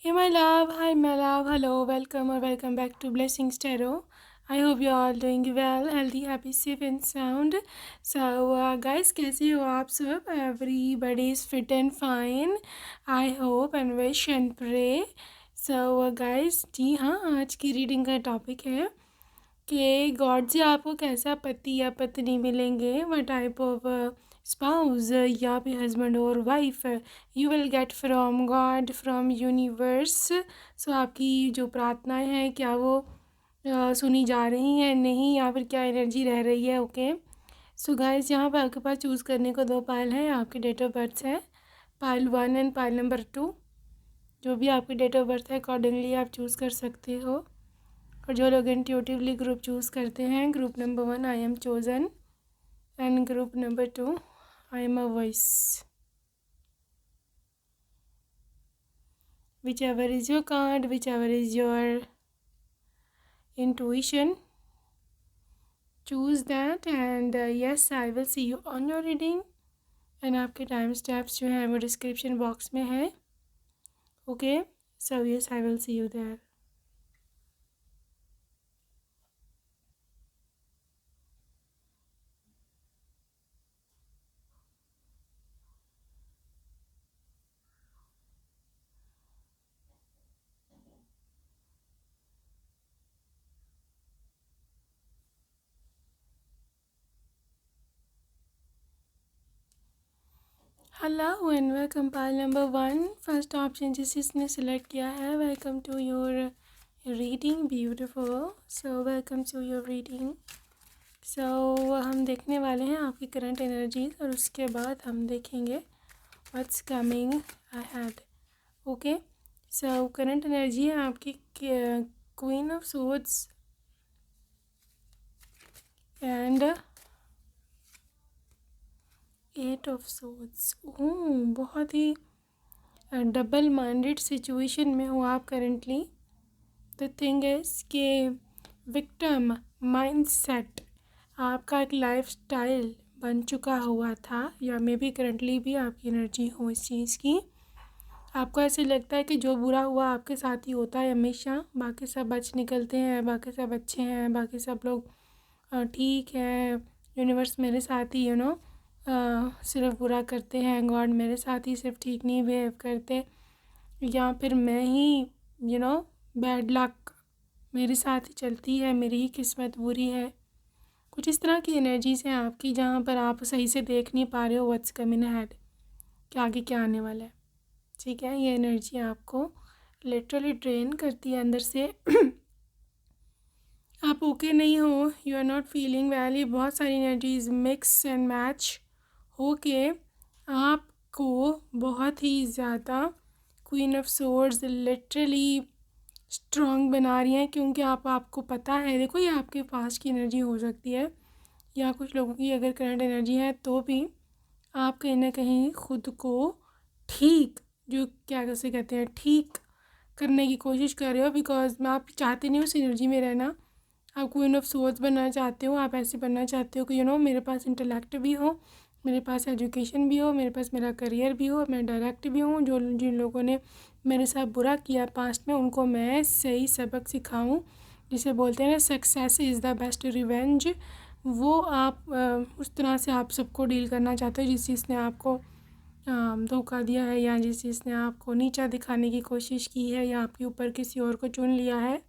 Hey my love, hi my love, hello, welcome or welcome back to Blessings Tarot. I hope you're all doing well, healthy, happy, safe and sound. Guys, कैसे हो आप सब? Everybody is fit and fine. I hope and wish and pray. Guys, जी हाँ, आज की reading का topic है कि गॉड से आपको कैसा पति या पत्नी मिलेंगे, वट टाइप ऑफ स्पाउस या फिर हस्बैंड और wife you will get from God, from universe. So आपकी जो प्रार्थनाएं हैं क्या वो सुनी जा रही हैं, नहीं, या फिर क्या एनर्जी रह रही है? ओके सो गाइस, यहाँ पर आपके पास चूज़ करने को दो पाइल हैं, आपके डेट ऑफ बर्थ है पाइल 1 एंड पाइल नंबर 2। जो भी आपकी डेट ऑफ बर्थ है अकॉर्डिंगली आप चूज़ कर सकते हो। और जो लोग इंट्यूटिवली ग्रुप चूज़ करते हैं, group number 1 I am chosen and group number 2 I am a voice. whichever is your card, whichever is your intuition, choose that and yes, I will see you on your reading। And आपके time steps जो हैं वो description box में है। Okay so yes, I will see you there. Hello and welcome pile number 1। First option जिसने select किया है, welcome to your reading, beautiful. So welcome to your reading. So हम देखने वाले हैं आपकी करंट एनर्जीज और उसके बाद हम देखेंगे what's coming ahead. Okay so current energy है आपकी queen of swords and 8 of swords. बहुत ही डबल माइंडेड सिचुएशन में हो आप करेंटली। द थिंग इज़ कि विक्टिम माइंडसेट आपका एक लाइफस्टाइल बन चुका हुआ था, या मे बी करंटली भी आपकी एनर्जी हो इस चीज़ की। आपको ऐसे लगता है कि जो बुरा हुआ आपके साथ ही होता है हमेशा, बाकी सब बच निकलते हैं, बाकी सब अच्छे हैं, बाकी सब लोग ठीक है, यूनिवर्स मेरे साथ ही सिर्फ बुरा करते हैं, गॉड मेरे साथ ही सिर्फ ठीक नहीं बिहेव करते, या फिर मैं ही बैड लक मेरे साथ ही चलती है, मेरी ही किस्मत बुरी है। कुछ इस तरह की एनर्जीज हैं आपकी जहाँ पर आप सही से देख नहीं पा रहे हो व्हाट्स कमिंग अहेड, कि आगे क्या आने वाला है। ठीक है, ये एनर्जी आपको लिटरली ड्रेन करती है अंदर से। आप ओके नहीं हो, you are not feeling well. ये बहुत सारी एनर्जीज मिक्स एंड मैच हो के आपको बहुत ही ज़्यादा queen of swords literally strong बना रही हैं, क्योंकि आपको पता है, देखो ये आपके पास की एनर्जी हो सकती है या कुछ लोगों की अगर करंट एनर्जी है, तो भी आप कहीं ना कहीं ख़ुद को ठीक, जो क्या कैसे कहते हैं, ठीक करने की कोशिश कर रहे हो, बिकॉज मैं आप चाहते नहीं उस एनर्जी में रहना। आप क्वीन ऑफ सोर्ड्स बनना चाहते हो, आप ऐसे बनना चाहते हो कि मेरे पास इंटेलेक्ट भी हो, मेरे पास एजुकेशन भी हो, मेरे पास मेरा करियर भी हो, मैं डायरेक्ट भी हूँ, जो जिन लोगों ने मेरे साथ बुरा किया पास्ट में उनको मैं सही सबक सिखाऊं, जिसे बोलते हैं ना success is the best revenge. वो आप उस तरह से आप सबको डील करना चाहते हो जिस चीज़ ने आपको धोखा दिया है, या जिस चीज़ ने आपको नीचा दिखाने की कोशिश की है, या आपके ऊपर किसी और को चुन लिया है।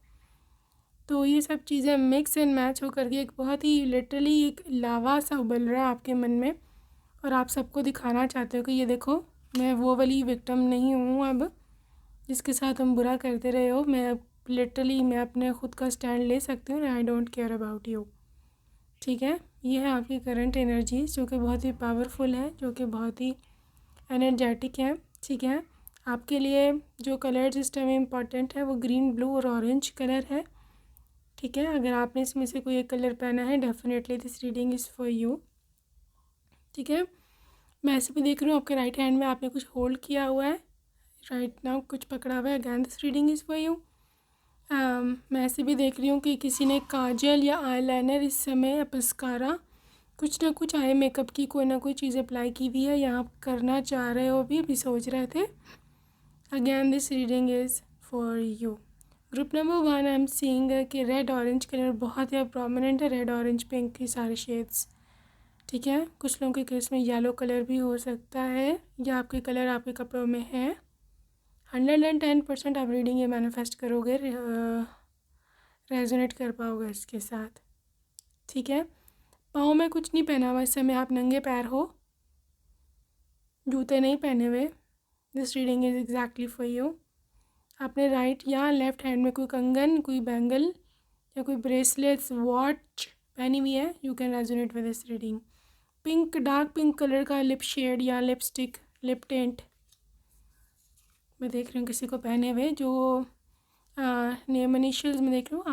तो ये सब चीज़ें मिक्स एंड मैच होकर के एक बहुत ही लिटरली एक लावा सा उबल रहा है आपके मन में, और आप सबको दिखाना चाहते हो कि ये देखो, मैं वो वाली विक्टिम नहीं हूँ अब जिसके साथ हम बुरा करते रहे हो। मैं अब लिटरली मैं अपने ख़ुद का स्टैंड ले सकती हूँ, I don't care about you. ठीक है, ये है आपकी करंट एनर्जी जो कि बहुत ही पावरफुल है, जो कि बहुत ही एनर्जेटिक है। ठीक है, आपके लिए जो कलर इस टाइम इम्पॉर्टेंट है वो ग्रीन, ब्लू और ऑरेंज कलर है। ठीक है, अगर आपने इसमें से कोई एक कलर पहना है, definitely this reading is for you. ठीक है, मैं ऐसे भी देख रही हूँ आपके राइट हैंड में आपने कुछ होल्ड किया हुआ है, राइट नाउ कुछ पकड़ा हुआ है, again this reading is for you. मैं ऐसे भी देख रही हूँ कि किसी ने काजल या आईलाइनर इस समय, मस्कारा, कुछ ना कुछ आई मेकअप की कोई ना कोई चीज़ अप्लाई की हुई है, या आप करना चाह रहे हो, भी सोच रहे थे। Again this reading is for you. Group number 1 I am seeing कि रेड ऑरेंज कलर बहुत ही प्रोमिनेंट है, रेड ऑरेंज पिंक की सारे शेड्स, ठीक है। कुछ लोगों के केस में येलो कलर भी हो सकता है, या आपके कलर आपके कपड़ों में है। 110% आप रीडिंग ये मैनिफेस्ट करोगे, रेजोनेट कर पाओगे इसके साथ, ठीक है। पाँव में कुछ नहीं पहना हुआ इस समय, आप नंगे पैर हो, जूते नहीं पहने हुए। This reading is exactly for you. आपने राइट या लेफ़्ट हैंड में कोई कंगन, कोई बैंगल या कोई ब्रेसलेट्स, वॉच पहनी हुई है। You can resonate with this reading. Pink, dark pink colour का लिप शेड या लिपस्टिक, लिप टेंट मैं देख रही हूँ किसी को पहने हुए, जो नेम इनिशियल्स में देख रही हूँ,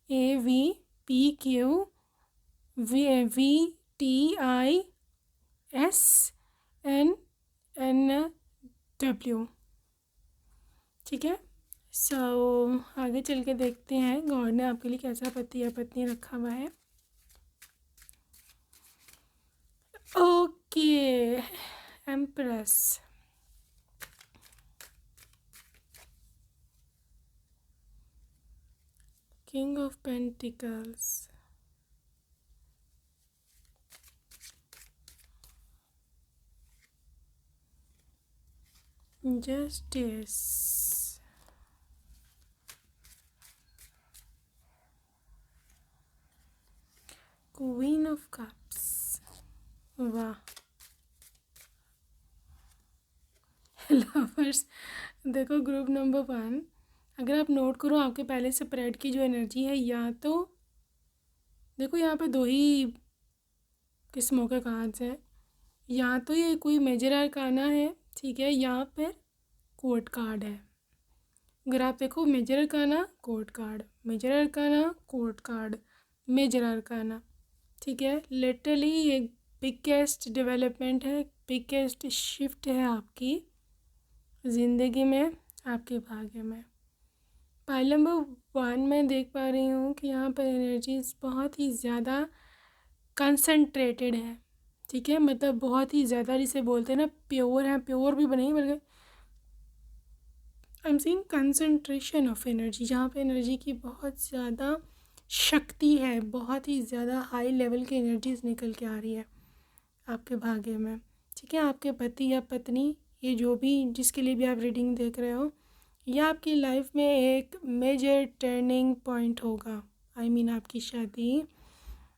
RSAVPQVTISNNW, ठीक है। सो आगे चल के देखते हैं गॉड ने आपके लिए कैसा पति या पत्नी रखा हुआ है। Okay, empress, king of pentacles, justice, queen of cups, वाह। लवर्स, देखो ग्रुप नंबर 1, अगर आप नोट करो आपके पहले से स्प्रेड की जो एनर्जी है, या तो देखो यहाँ पे दो ही किस्मों के कार्ड्स हैं, या तो ये कोई मेजर अरकाना है, ठीक है, या फिर कोर्ट कार्ड है। अगर आप देखो major arcana, court card, major arcana, court card, major arcana, ठीक है। लिटरली एक बिगेस्ट डेवलपमेंट है, बिगेस्ट शिफ्ट है आपकी ज़िंदगी में, आपके भाग्य में। पाइल नंबर 1 में देख पा रही हूँ कि यहाँ पर एनर्जीज बहुत ही ज़्यादा कंसंट्रेटेड है, ठीक है। मतलब बहुत ही ज़्यादा, जिसे बोलते हैं ना प्योर है, प्योर भी बने बल्कि I am seeing concentration of energy, जहाँ पे एनर्जी की बहुत ज़्यादा शक्ति है, बहुत ही ज़्यादा हाई लेवल की एनर्जीज निकल के आ रही है आपके भाग्य में, ठीक है। आपके पति या पत्नी, ये जो भी जिसके लिए भी आप रीडिंग देख रहे हो, यह आपकी लाइफ में एक मेजर टर्निंग पॉइंट होगा। आई मीन आपकी शादी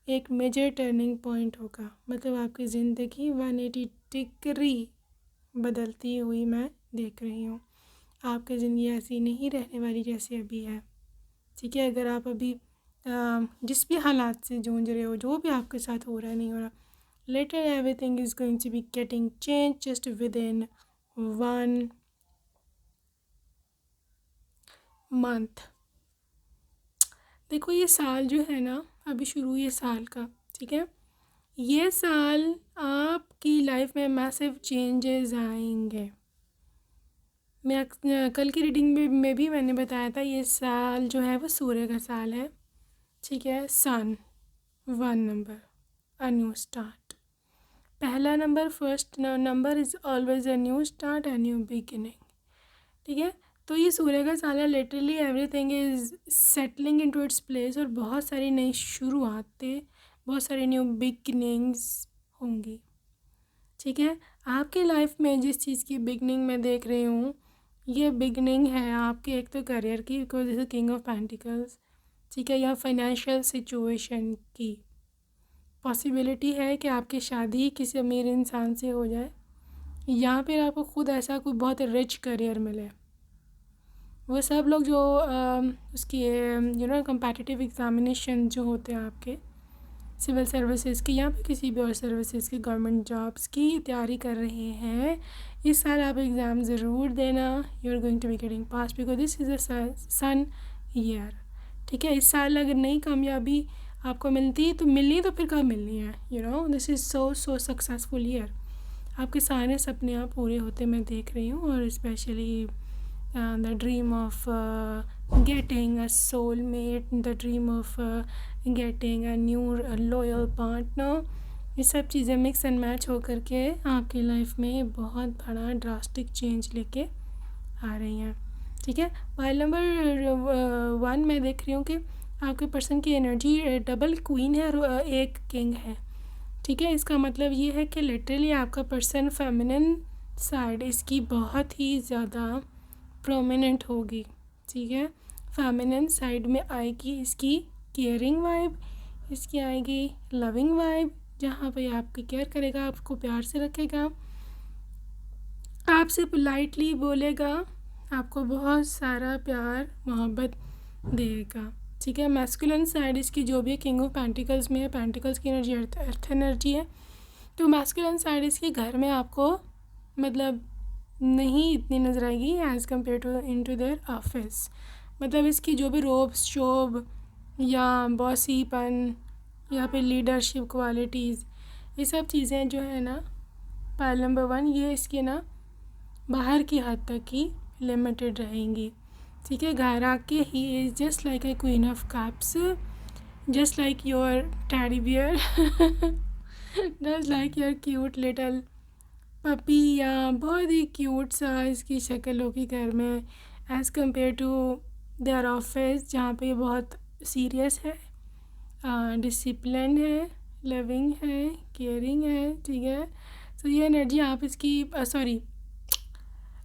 एक मेजर टर्निंग पॉइंट होगा, मतलब आपकी ज़िंदगी 180 डिग्री बदलती हुई मैं देख रही हूँ। आपकी ज़िंदगी ऐसी नहीं रहने वाली जैसे अभी है, ठीक है। अगर आप अभी जिस भी हालात से जूझ रहे हो, जो भी आपके साथ हो रहा है, नहीं हो रहा, later everything is going to be getting changed just within 1 month। देखो ये साल जो है ना, अभी शुरू ये साल का, ठीक है, ये साल आपकी लाइफ में मैसिव चेंजेस आएंगे। मैं कल की रीडिंग में भी मैंने बताया था, ये साल जो है वो सूर्य का साल है, ठीक है। सन 1 नंबर, अ न्यू स्टार्ट, पहला number, first number is always a new start, a new beginning, ठीक है। तो ये सूर्य का साल है, literally everything is settling into its place, और बहुत सारी नई शुरुआतें, बहुत सारी न्यू बिगिनिंग्स होंगी, ठीक है। आपकी लाइफ में जिस चीज़ की बिगनिंग मैं देख रही हूँ, ये बिगनिंग है आपके एक तो करियर की, because this is king of pentacles, ठीक है, या फाइनेंशियल सिचुएशन की पॉसिबिलिटी है कि आपकी शादी किसी अमीर इंसान से हो जाए, या फिर आपको खुद ऐसा कोई बहुत रिच करियर मिले। वो सब लोग जो उसकी कम्पिटिटिव एग्ज़ामिनेशन जो होते हैं आपके सिविल सर्विसेज की, या फिर किसी भी और सर्विसेज की, गवर्नमेंट जॉब्स की तैयारी कर रहे हैं, इस साल आप एग्ज़ाम ज़रूर देना। You are going to be getting pass because this is a sun year, ठीक है। इस साल अगर नई कामयाबी आपको मिलती तो मिलनी, तो फिर कब मिलनी है, this is so successful year. आपके सारे सपने आप पूरे होते मैं देख रही हूँ, और specially the dream of getting a soulmate, the dream of getting a new loyal partner ये सब चीज़ें मिक्स एंड मैच हो करके आपकी लाइफ में बहुत बड़ा ड्रास्टिक चेंज लेके आ रही हैं। ठीक है, पाइल नंबर 1 मैं देख रही हूँ कि आपके पर्सन की एनर्जी डबल क्वीन है और एक किंग है। ठीक है, इसका मतलब ये है कि लिटरली आपका पर्सन फेमिनिन साइड इसकी बहुत ही ज़्यादा प्रोमिनेंट होगी। ठीक है, फेमिनिन साइड में आएगी इसकी केयरिंग वाइब, इसकी आएगी लविंग वाइब, जहाँ पे आपकी केयर करेगा, आपको प्यार से रखेगा, आपसे पोलाइटली बोलेगा, आपको बहुत सारा प्यार मोहब्बत देगा। ठीक है, मैस्कुलिन साइड इसकी जो भी किंग ऑफ पेंटिकल्स में है, पेंटिकल्स की एनर्जी अर्थ एनर्जी है, तो मैस्कुलिन साइड इसके घर में आपको मतलब नहीं इतनी नज़र आएगी as compare to into their office. मतलब इसकी जो भी रोब शोब या बॉसीपन या फिर लीडरशिप क्वालिटीज़, ये सब चीज़ें जो है ना पाइल नंबर 1 ये इसके ना बाहर की हद तक ही लिमिटेड रहेंगी। ठीक है, घर आके he is just like a queen of cups, just like your teddy bear, just like your cute little puppy, या बहुत ही क्यूट सा इसकी शक्ल होगी घर में as compare to their office, जहाँ पे बहुत सीरियस है, डिसिप्लिन है, लविंग है, केयरिंग है। ठीक है, तो ये एनर्जी आप इसकी सॉरी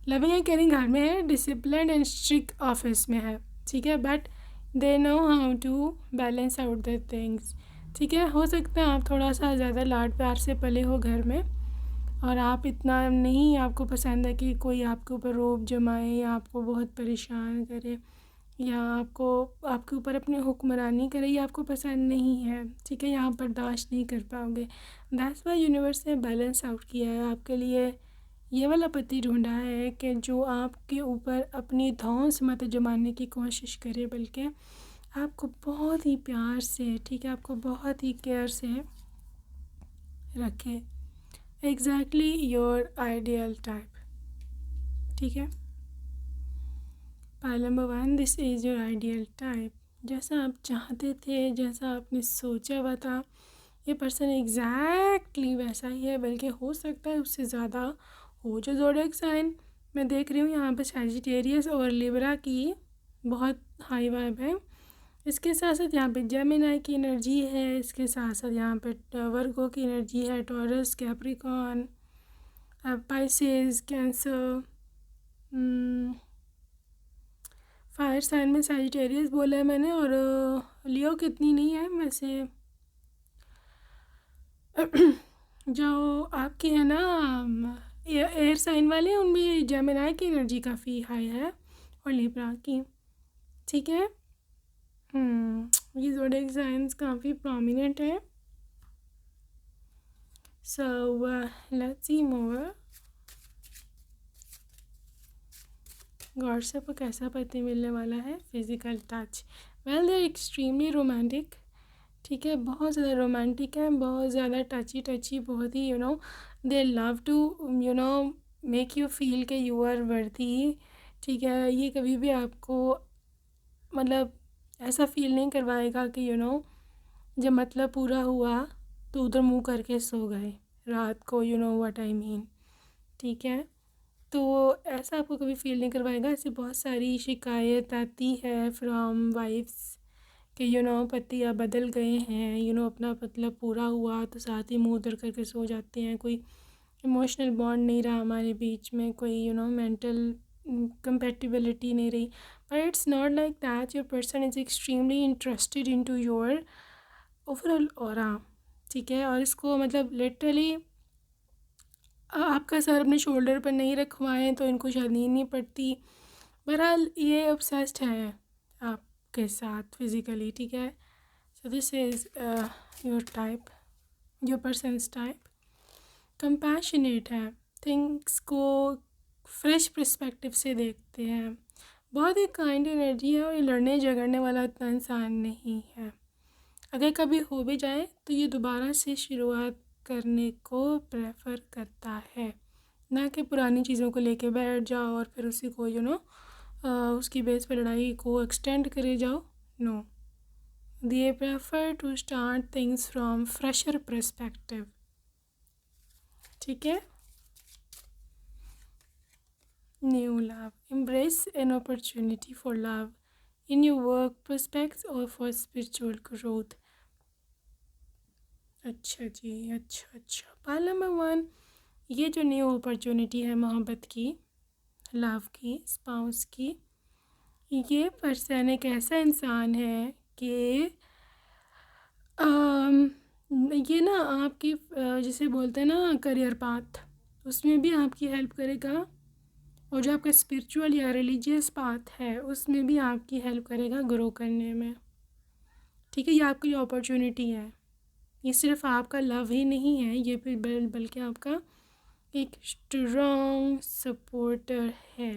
लविंग एंड केयरिंग घर में है, डिसिप्लिन एंड स्ट्रिक्ट ऑफिस में है। ठीक है, but they know how to balance out the things. ठीक है, हो सकता है आप थोड़ा सा ज़्यादा लाड प्यार से पले हो घर में और आप इतना नहीं, आपको पसंद है कि कोई आपके ऊपर रोब जमाए या आपको बहुत परेशान करे या आपको आपके ऊपर अपनी हुक्मरानी करे, ये आपको पसंद नहीं है। ठीक है, यहाँ बर्दाश्त नहीं कर पाओगे। दैट्स व्हाई यूनिवर्स ने बैलेंस आउट किया है आपके लिए, ये वाला पति ढूंढा है कि जो आपके ऊपर अपनी धौंस मत जमाने की कोशिश करे, बल्कि आपको बहुत ही प्यार से, ठीक है, आपको बहुत ही केयर से रखे। Exactly your ideal type. ठीक है, pile number 1 this is your ideal type. जैसा आप चाहते थे, जैसा आपने सोचा हुआ था, ये पर्सन एग्जैक्टली वैसा ही है, बल्कि हो सकता है उससे ज़्यादा हो। जो ज़ोडिएक साइन मैं देख रही हूँ यहाँ पे सैजिटेरियस और लिब्रा की बहुत हाई वाइब है। इसके साथ साथ यहाँ पे जेमिनी की एनर्जी है, इसके साथ साथ यहाँ पे वर्गो की एनर्जी है, Taurus, Capricorn, Pisces, Cancer, fire sign में सैजिटेरियस बोला है मैंने, और लियो कितनी नहीं है वैसे। जो आपकी है ना एयर साइन वाले, उनमें जेमिनी की एनर्जी काफ़ी हाई है और लिब्रा की। ठीक है, ये ज़ोडिएक साइंस काफ़ी प्रोमिनेंट है। So let's see more. God से आपको कैसा पति मिलने वाला है? Physical touch. Well they are extremely romantic. ठीक है, बहुत ज़्यादा रोमांटिक है, बहुत ज़्यादा टची, बहुत ही they love to make you feel कि यू आर वर्दी। ठीक है, ये कभी भी आपको मतलब ऐसा फील नहीं करवाएगा कि जब मतलब पूरा हुआ तो उधर मुंह करके सो गए रात को, व्हाट आई मीन। ठीक है, तो ऐसा आपको कभी फील नहीं करवाएगा। ऐसे बहुत सारी शिकायत आती है फ्रॉम वाइफ्स कि पति अब बदल गए हैं, अपना मतलब पूरा हुआ तो साथ ही मुंह उधर करके सो जाते हैं, कोई इमोशनल बॉन्ड नहीं रहा हमारे बीच में, कोई मेंटल compatibility नहीं रही। but it's not like that. your person is extremely interested into your overall aura। ठीक है, और इसको मतलब लिटरली आपका सर अपने शोल्डर पर नहीं रखवाएं तो इनको शायद नींद नहीं पड़ती। बहरहाल ये ऑब्सेस्ड है आपके साथ फिज़िकली। ठीक है, so this is your type, your persons type. Compassionate है, थिंग्स को फ्रेश पर्सपेक्टिव से देखते हैं, बहुत ही काइंड एनर्जी है, और ये लड़ने झगड़ने वाला इतना इंसान नहीं है। अगर कभी हो भी जाए तो ये दोबारा से शुरुआत करने को प्रेफर करता है, ना कि पुरानी चीज़ों को लेके बैठ जाओ और फिर उसी को उसकी बेस पर लड़ाई को एक्सटेंड करे जाओ। No, they prefer to start things from fresher perspective. ठीक है। New love, embrace an opportunity for love in your work prospects और फॉर स्पिरिचुअल ग्रोथ। अच्छा जी, अच्छा। पाल नंबर 1, ये जो न्यू अपॉर्चुनिटी है मोहब्बत की, लव की, स्पाउस की, ये पर्सन एक ऐसा इंसान है कि ये ना आपकी जिसे बोलते हैं ना करियर पाथ, उसमें भी आपकी हेल्प करेगा, और जो आपका स्पिरिचुअल या रिलीजियस पाथ है उसमें भी आपकी हेल्प करेगा ग्रो करने में। ठीक है, ये आपकी अपॉर्चुनिटी है। ये सिर्फ आपका लव ही नहीं है, ये भी बल्कि आपका एक स्ट्रॉन्ग सपोर्टर है।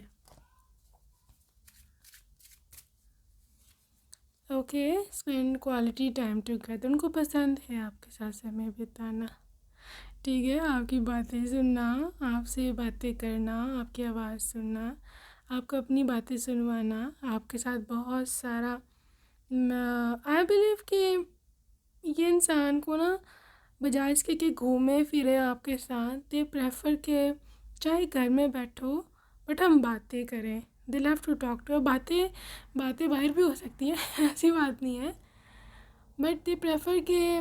Okay, spend quality time together, उनको पसंद है आपके साथ समय बिताना। ठीक है, आपकी बातें सुनना, आपसे बातें करना, आपकी आवाज़ सुनना, आपको अपनी बातें सुनवाना, आपके साथ बहुत सारा, आई बिलीव कि ये इंसान को ना बजाय इसके कि घूमे फिरे आपके साथ, दे प्रेफर के चाहे घर में बैठो बट हम बातें करें। They love to talk to, बातें बाहर भी हो सकती हैं ऐसी बात नहीं है, बट दे प्रेफर के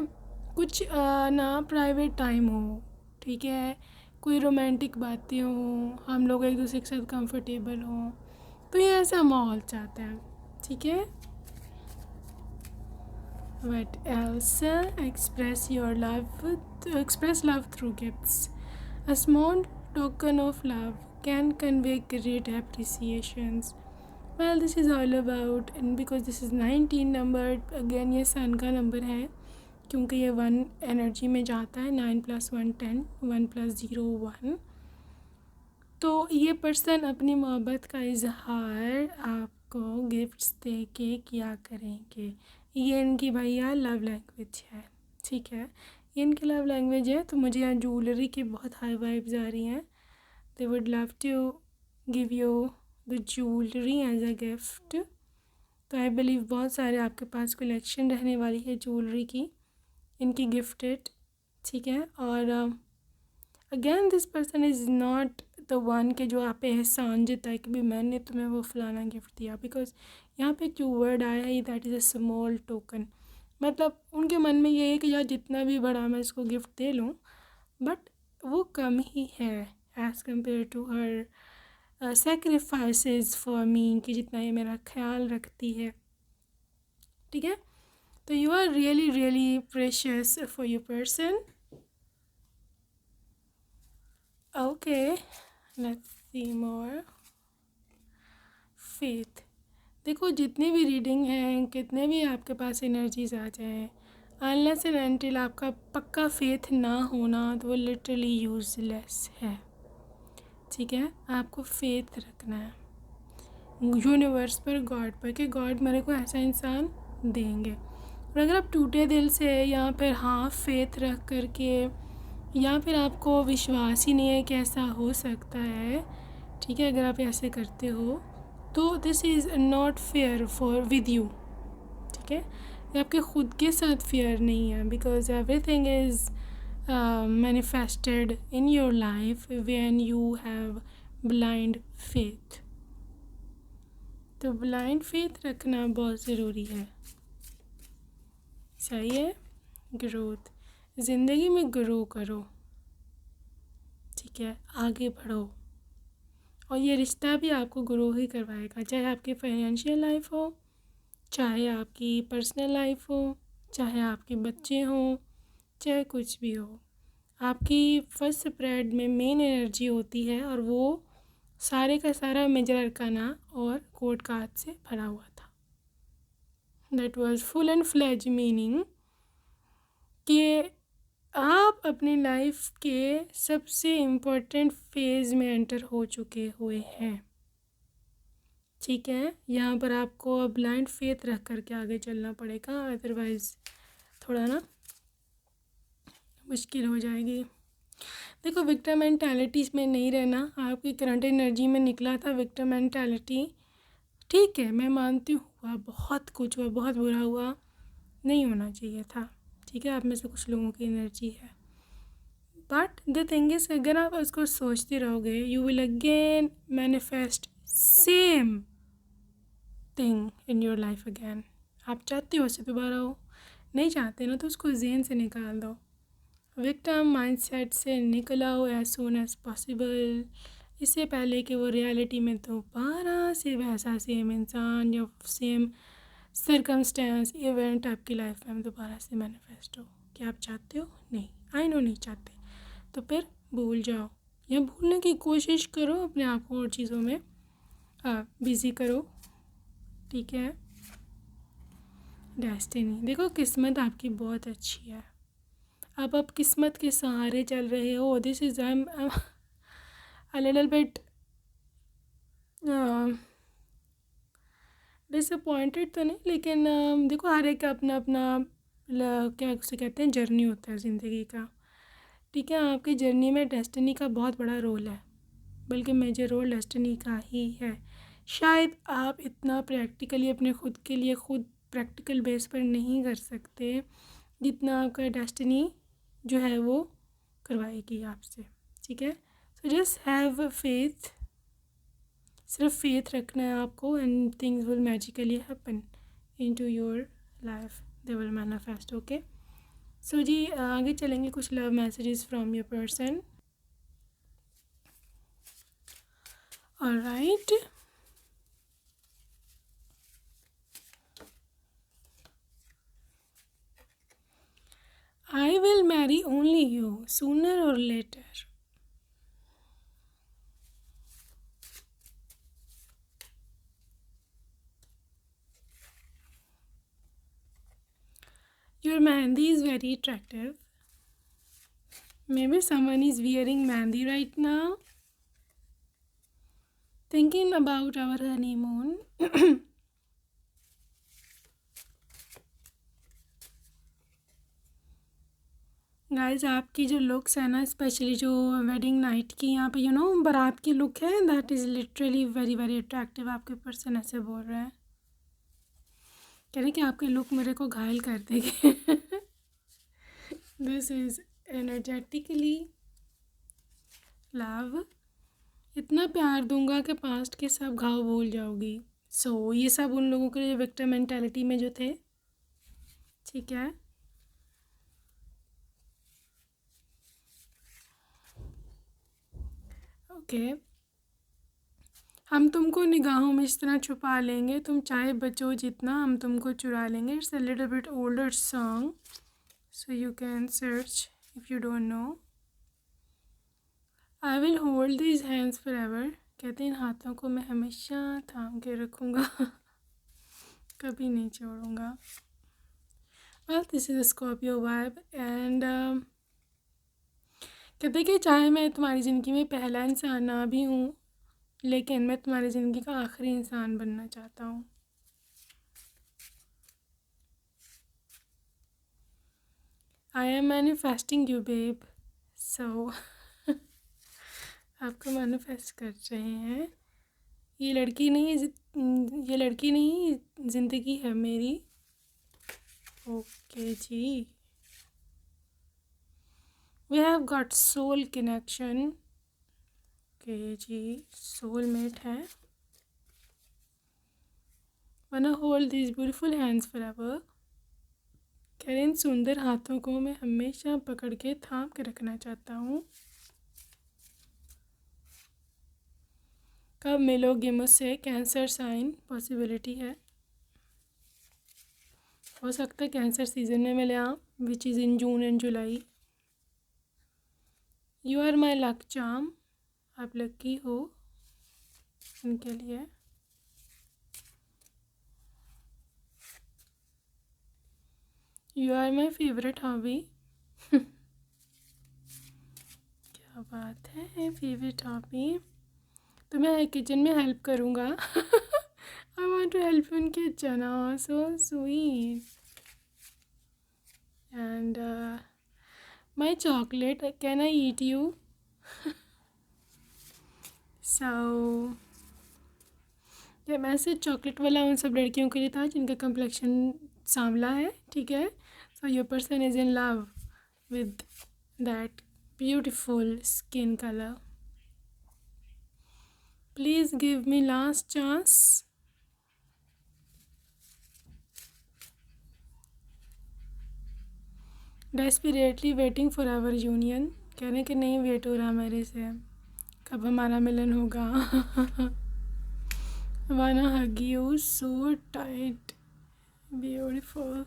कुछ ना प्राइवेट टाइम हो, ठीक है, कोई रोमांटिक बातें हों, हम लोग एक दूसरे के साथ कंफर्टेबल हों, तो ये ऐसा माहौल चाहते हैं। ठीक है, what else? Express love through gifts. A small token of love can convey great appreciations. Well, this is all about, and because this is 19 number, again ये सन का नंबर है, क्योंकि ये 1 एनर्जी में जाता है, 9 + 1 10, 1 + 0 1। तो ये पर्सन अपनी मोहब्बत का इजहार आपको गिफ्ट्स दे के किया करेंगे। ये इनकी भैया लव लैंग्वेज है। ठीक है, ये इनकी लव लैंग्वेज है। तो मुझे यहाँ ज्वेलरी की बहुत हाई वाइब्स आ रही हैं। They would love to give you the jewellery as a gift. तो आई बिलीव बहुत सारे आपके पास कलेक्शन रहने वाली है ज्वेलरी की, इनकी गिफ्टेड। ठीक है, और again this person is not the one के जो आप पे एहसान जताए कि भी मैंने तुम्हें वो फलाना गिफ्ट दिया, बिकॉज यहाँ पे जो वर्ड आया है that is a small token, मतलब उनके मन में ये है कि यार जितना भी बड़ा मैं इसको गिफ्ट दे लूँ बट वो कम ही है as compare to her sacrifices for me, कि जितना ये मेरा ख्याल रखती है। ठीक है, तो you are really really precious for your person. Okay, let's see more. Faith, देखो जितनी भी रीडिंग है, कितने भी आपके पास एनर्जीज आ जाएं, अनलेस एंड अनटिल आपका पक्का फेथ ना होना तो वो लिटरली यूज़लेस है। ठीक है, आपको फेथ रखना है यूनिवर्स पर, गॉड पर, कि गॉड मेरे को ऐसा इंसान देंगे। और अगर आप टूटे दिल से या फिर हाँ फेथ रख करके, या फिर आपको विश्वास ही नहीं है कि ऐसा हो सकता है, ठीक है, अगर आप ऐसे करते हो तो this is not fair for with you. ठीक है, ये आपके खुद के साथ फेयर नहीं है, because everything is manifested in your life when you have blind faith. तो ब्लाइंड फेथ रखना बहुत ज़रूरी है। सही है, ग्रोथ, ज़िंदगी में ग्रो करो। ठीक है, आगे बढ़ो, और ये रिश्ता भी आपको ग्रो ही करवाएगा, चाहे आपकी फाइनेंशियल लाइफ हो, चाहे आपकी पर्सनल लाइफ हो, चाहे आपके बच्चे हों, चाहे कुछ भी हो। आपकी फर्स्ट स्प्रेड में मेन एनर्जी होती है, और वो सारे का सारा मेजर अरकाना और कोड कार्ड से भरा हुआ था। That was full and fledge, meaning कि आप अपनी लाइफ के सबसे इम्पोर्टेंट फेज़ में एंटर हो चुके हुए हैं। ठीक है, यहाँ पर आपको अब ब्लाइंड फेथ रख करके आगे चलना पड़ेगा, अदरवाइज़ थोड़ा ना मुश्किल हो जाएगी। देखो, विक्टिम मेंटालिटीज़ में नहीं रहना। आपकी करंट एनर्जी में निकला था विक्टिम मेंटालिटी, ठीक है, मैं मानती हूँ हुआ बहुत कुछ हुआ, बहुत बुरा हुआ, नहीं होना चाहिए था। ठीक है, आप में से कुछ लोगों की एनर्जी है, बट द थिंग इज, अगर आप उसको सोचते रहोगे you will again manifest same thing in your life again. आप चाहते हो उससे दोबारा हो, नहीं चाहते ना तो उसको ज़हन से निकाल दो। विक्टिम माइंडसेट से निकल आओ एज सून एज पॉसिबल, इससे पहले कि वो रियलिटी में दोबारा से वैसा सेम इंसान या सेम सर्कमस्टेंस इवेंट आपकी लाइफ में दोबारा से मैनिफेस्ट हो। क्या आप चाहते हो? नहीं, आई नो नहीं चाहते। तो फिर भूल जाओ या भूलने की कोशिश करो, अपने आप को और चीज़ों में बिज़ी करो, ठीक है। डेस्टिनी, देखो किस्मत आपकी बहुत अच्छी है। अब आप किस्मत के सहारे चल रहे हो। This is I am a little bit disappointed तो नहीं, लेकिन देखो हर एक का अपना अपना क्या उसे कहते हैं जर्नी होता है ज़िंदगी का, ठीक है। आपकी जर्नी में डेस्टिनी का बहुत बड़ा रोल है, बल्कि मेजर रोल डेस्टिनी का ही है। शायद आप इतना प्रैक्टिकली अपने खुद के लिए खुद प्रैक्टिकल बेस पर नहीं कर सकते जितना आपका डेस्टिनी जो है वो करवाएगी आपसे, ठीक है। सो जस्ट हैव फेथ, सिर्फ फेथ रखना है आपको and things will magically happen into your life, they will manifest, okay. So जी आगे चलेंगे, कुछ love messages from your person. Alright, I will marry only you sooner or later. Your mehndi is very attractive. Maybe someone is wearing mehndi right now. Thinking about our honeymoon. Guys आपकी जो looks है ना, specially जो wedding night की यहाँ पे बारात की लुक है, that is literally very very attractive. आपके पर्सन ऐसे बोल रहे हैं, कह रहे हैं कि आपके लुक मेरे को घायल कर देगी। This is energetically love. इतना प्यार दूंगा कि पास्ट के सब घाव भूल जाओगी। सो ये सब उन लोगों के लिए विक्टिम मेंटालिटी में जो थे, ठीक है। ओके, हम तुमको निगाहों में इस तरह छुपा लेंगे, तुम चाहे बचो जितना, हम तुमको चुरा लेंगे। It's a little bit older song, so you can search if you don't know. I will hold this hands for ever, कहते हैं इन हाथों को मैं हमेशा थाम के रखूँगा, कभी नहीं छोड़ूंगा। Well this is Scorpio vibe and कहते कि चाहे मैं तुम्हारी ज़िंदगी में पहला इंसान ना भी हूँ, लेकिन मैं तुम्हारी ज़िंदगी का आखिरी इंसान बनना चाहता हूँ। I am manifesting you babe, so आपको मैनिफेस्ट कर रहे हैं। ये लड़की नहीं ज़िंदगी है मेरी, ओके जी। We have got soul connection, okay जी, सोलमेट है। wanna hold these beautiful hands forever, कह रहे इन सुंदर हाथों को मैं हमेशा पकड़ के थाम के रखना चाहता हूँ। कब मिलोगे मुझसे, कैंसर साइन, पॉसिबिलिटी है, हो सकता है कैंसर सीजन में मिले आप, which is in June and July. You are my luck charm, आप लकी हो उनके लिए। You are my favourite hobby, क्या बात है, फेवरेट हॉबी। तो मैं किचन में हेल्प करूँगा। I want to help in kitchen, so sweet. And my chocolate, can I eat you? So ये मैसेज चॉकलेट वाला उन सब लड़कियों के लिए था जिनका कम्प्लेक्शन सांवला है, ठीक है। So your person is in love with that beautiful skin color. Please give me last chance. Desperately waiting for our union. कह रहे हैं कि नहीं वेट हो रहा मेरे से, कब हमारा मिलन होगा. Wanna hug you so tight. Beautiful.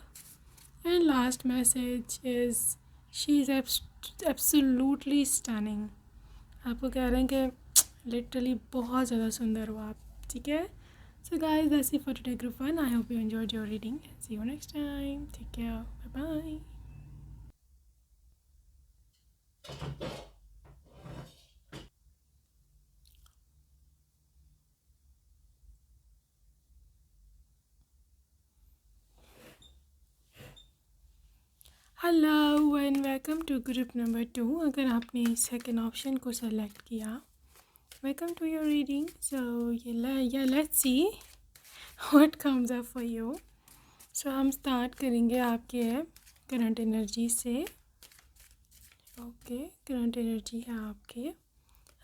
And last message is she is absolutely stunning. आपको कह रहे हैं कि लिटरली बहुत ज़्यादा सुंदर हो आप. ठीक है. So guys, that's it for today group 1. I hope you enjoyed your reading. See you next time. Take care. Bye bye. Hello and welcome to group number 2. अगर आपने सेकंड ऑप्शन को सेलेक्ट किया, welcome to your reading. So ये let's see what comes up for you. So हम start करेंगे आपके current energy से. Okay, current energy है आपके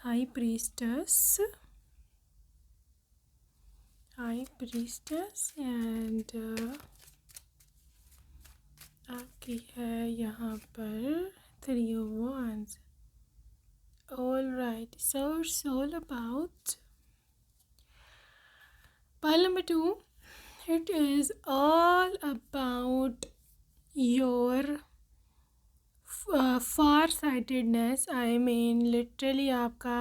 हाई प्रीस्टस एंड आपकी है यहाँ पर 3 of Wands. All right, so it's all about pile number 2. It is all about your far sightedness. I mean literally आपका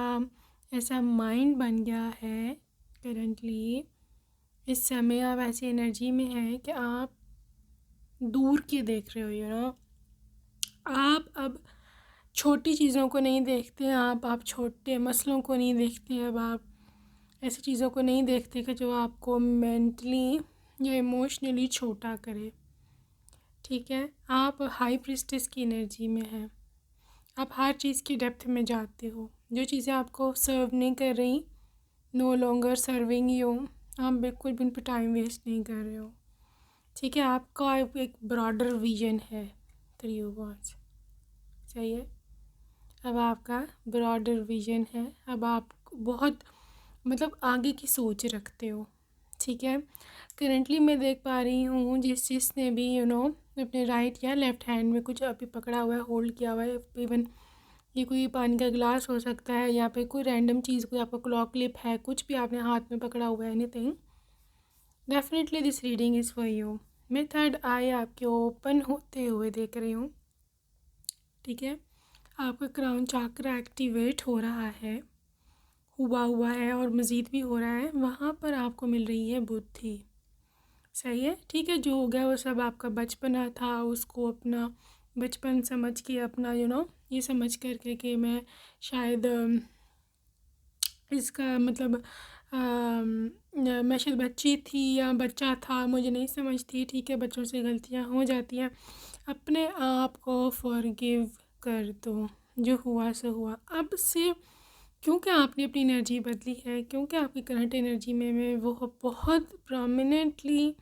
ऐसा माइंड बन गया है करंटली. इस समय आप ऐसी एनर्जी में हैं कि आप दूर के देख रहे हो. यू नो, आप अब छोटी चीज़ों को नहीं देखते हैं. आप छोटे मसलों को नहीं देखते. अब आप ऐसी चीज़ों को नहीं देखते कि जो आपको मेंटली या इमोशनली छोटा करे. ठीक है. आप हाई प्रीस्टेस की एनर्जी में हैं. आप हर चीज़ की डेप्थ में जाते हो. जो चीज़ें आपको सर्व नहीं कर रही, नो लॉन्गर सर्विंग यू, आप बिल्कुल भी उन पर टाइम वेस्ट नहीं कर रहे हो. ठीक है. आपका एक ब्रॉडर विजन है. 3 of Wands. सही है. अब आपका ब्रॉडर विजन है. अब आप बहुत मतलब आगे की सोच रखते हो. ठीक है. करंटली मैं देख पा रही हूँ जिसने भी अपने राइट या लेफ़्ट हैंड में कुछ अभी पकड़ा हुआ है, होल्ड किया हुआ है. इवन ये कोई पानी का गिलास हो सकता है, या पे कोई रैंडम चीज़, कोई आपका क्लॉक क्लिप है, कुछ भी आपने हाथ में पकड़ा हुआ है, anything. Definitely this reading is for you. मैं थर्ड आई आपके ओपन होते हुए देख रही हूँ. ठीक है. आपका क्राउन चक्र एक्टिवेट हो रहा है, हुआ है और मज़ीद भी हो रहा है. वहाँ पर आपको मिल रही है बुद्धि. सही है. ठीक है. जो हो गया वो सब आपका बचपना था, उसको अपना बचपन समझ के अपना ये समझ करके कि मैं शायद इसका मतलब मैं शायद बच्ची थी या बच्चा था, मुझे नहीं समझती. ठीक है. बच्चों से गलतियाँ हो जाती हैं. अपने आप को फॉरगिव कर दो. जो हुआ सो हुआ. अब से क्योंकि आपने अपनी एनर्जी बदली है, क्योंकि आपकी करंट एनर्जी में मैं वो बहुत प्रोमिनेंटली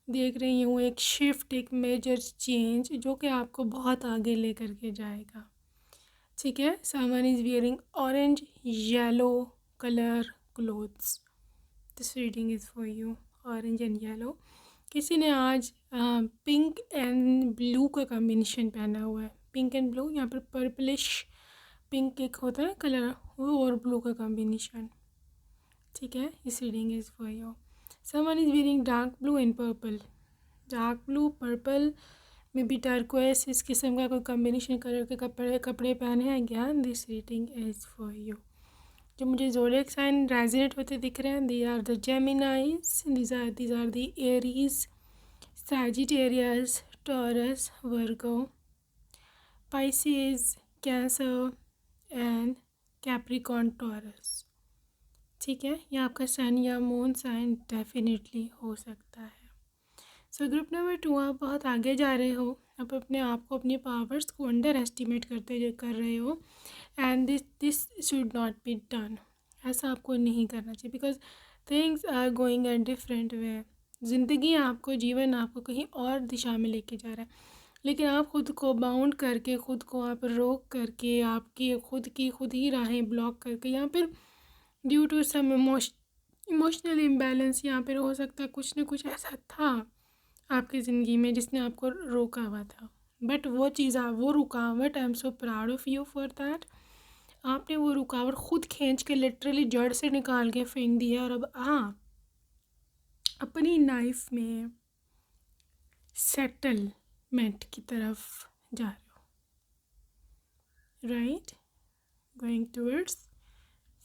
देख रही हूँ एक शिफ्ट, एक मेजर चेंज जो कि आपको बहुत आगे ले करके जाएगा. ठीक है. Someone is wearing orange yellow colour clothes. This reading is for you. Orange and yellow. किसी ने आज पिंक एंड ब्लू का कॉम्बिनेशन पहना हुआ है. पिंक एंड ब्लू, यहाँ पर पर्पलिश पिंक एक होता है कलर, वो और ब्लू का कॉम्बिनेशन. ठीक है. इस reading is for you. Someone is wearing dark blue and purple. Dark blue purple में भी टर्कोइस, इस किस्म का कोई कॉम्बिनेशन कलर के कपड़े पहने हैं. ज्ञान. This reading is for you. जो मुझे ज़ोडिएक साइन रेजोनेट होते दिख रहे हैं, they are the Geminis, these are the Aries, Sagittarius, Taurus, Virgo, Pisces, Cancer and Capricorn Taurus. ठीक है. ये आपका सन या मून साइन डेफिनेटली हो सकता है. सो ग्रुप नंबर 2, आप बहुत आगे जा रहे हो. आप अपने आप को, अपनी पावर्स को अंडर एस्टिमेट कर रहे हो. And this should not be done. ऐसा आपको नहीं करना चाहिए, because things are going at different way. ज़िंदगी आपको, जीवन आपको कहीं और दिशा में लेके जा रहा है. लेकिन आप खुद को बाउंड करके, खुद को आप रोक करके, आपकी खुद ही राहें ब्लॉक करके, या फिर due to some emotional imbalance, यहाँ पर हो सकता है कुछ ना कुछ ऐसा था आपकी ज़िंदगी में जिसने आपको रोका हुआ था। बट वो चीज़, वो रुकावट, I am so proud of you for that. आपने वो रुकावट खुद खींच के लिटरली जड़ से निकाल के फेंक दी है, और अब आप अपनी लाइफ में सेटलमेंट की तरफ जा रहे हो, right, going towards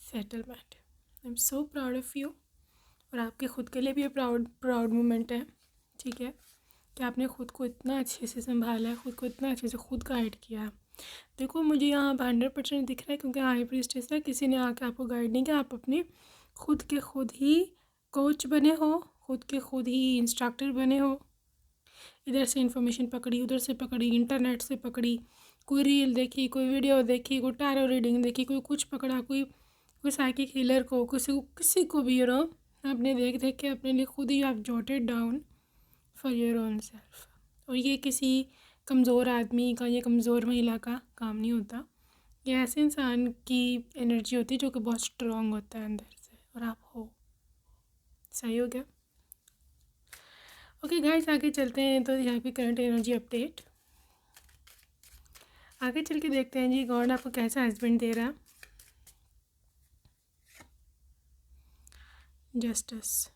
settlement. I am so proud of you. और आपके खुद के लिए भी ये प्राउड मोमेंट है, ठीक है, कि आपने खुद को इतना अच्छे से संभाला है, खुद को इतना अच्छे से खुद गाइड किया है। देखो मुझे यहाँ 100% दिख रहा है, क्योंकि हाई प्रीस्टेस है, किसी ने आके आपको गाइड नहीं किया, आप अपने खुद ही कोच बने हो, खुद के खुद ही इंस्ट्रक्टर बने हो। इधर से इंफॉर्मेशन पकड़ी, उधर से पकड़ी, इंटरनेट से पकड़ी, कोई रील देखी, कोई वीडियो देखी, कोई टैरो रीडिंग देखी, कोई कुछ पकड़ा, कोई साइकिक हीलर को, किसी को भी आपने देख के अपने लिए खुद ही आप jotted down for your own self. और ये किसी कमज़ोर आदमी का या कमज़ोर महिला का काम नहीं होता, ये ऐसे इंसान की एनर्जी होती है जो कि बहुत स्ट्रॉन्ग होता है अंदर से, और आप हो। सही हो गया? ओके गाइस, आगे चलते हैं। तो यहाँ पे करंट एनर्जी अपडेट, आगे चल के देखते हैं जी गॉड आपको कैसा हस्बैंड दे रहा। Justice,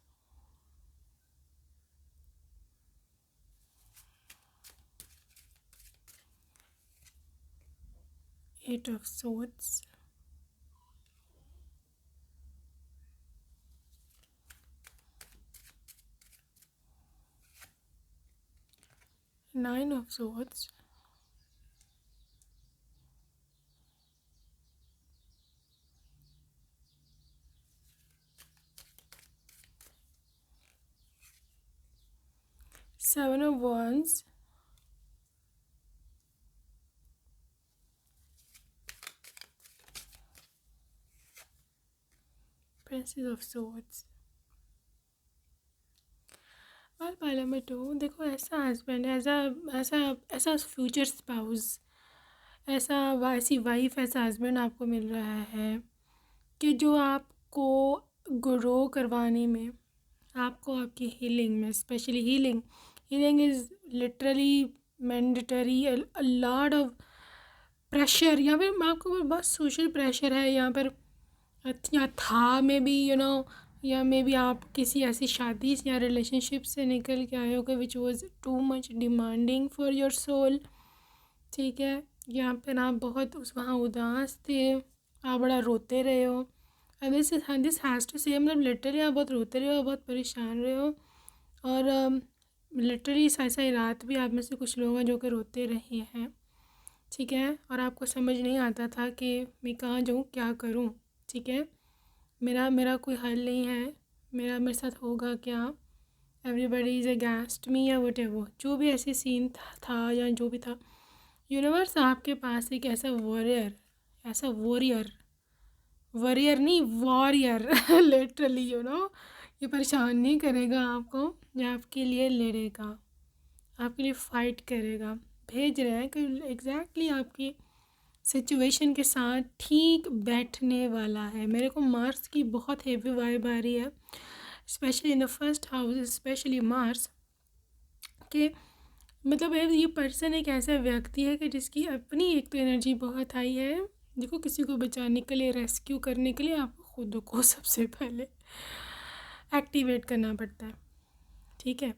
8 of swords, 9 of swords, 7 of wands, Princess of swords। और पाइल नंबर 2, देखो ऐसा हस्बैंड, ऐसा फ्यूचर स्पाउस, ऐसी वाइफ, ऐसा हस्बैंड आपको मिल रहा है कि जो आपको ग्रो करवाने में, आपको आपकी हीलिंग में, specially healing is literally mandatory. A lot of pressure, यहाँ पर आपको बहुत सोशल प्रेशर है यहाँ पर, या था में भी या मे बी आप किसी ऐसी शादी या रिलेशनशिप से निकल के आए हो कि which was too much demanding for your soul, ठीक है। यहाँ पर आप बहुत वहाँ उदास थे, आप बड़ा रोते रहे हो, दिस हैज़ टू से, मतलब लिटरली आप बहुत रोते रहे हो, बहुत परेशान रहे हो, और लिटरली ऐसा ही रात भी आप में से कुछ लोग हैं जो कि रोते रहे हैं, ठीक है। और आपको समझ नहीं आता था कि मैं कहाँ जाऊँ, क्या करूँ, ठीक है। मेरा कोई हल नहीं है, मेरे साथ होगा क्या, एवरीबडी इज़ अगेंस्ट मी, या व्हाटएवर, जो भी ऐसे सीन था या जो भी था, यूनिवर्स आपके पास एक ऐसा वॉरियर नहीं, वॉरियर लिटरली ये परेशान नहीं करेगा आपको, ये आपके लिए लड़ेगा, आपके लिए फ़ाइट करेगा, भेज रहे हैं कि एग्जैक्टली आपकी सिचुएशन के साथ ठीक बैठने वाला है। मेरे को मार्स की बहुत हेवी वाइब आ रही है, specially in the first house, specially Mars के, मतलब ये पर्सन एक ऐसा व्यक्ति है कि जिसकी अपनी एक तो एनर्जी बहुत हाई है। देखो किसी को बचाने के लिए, रेस्क्यू करने के लिए आपको खुद को सबसे पहले एक्टिवेट करना पड़ता है, ठीक है।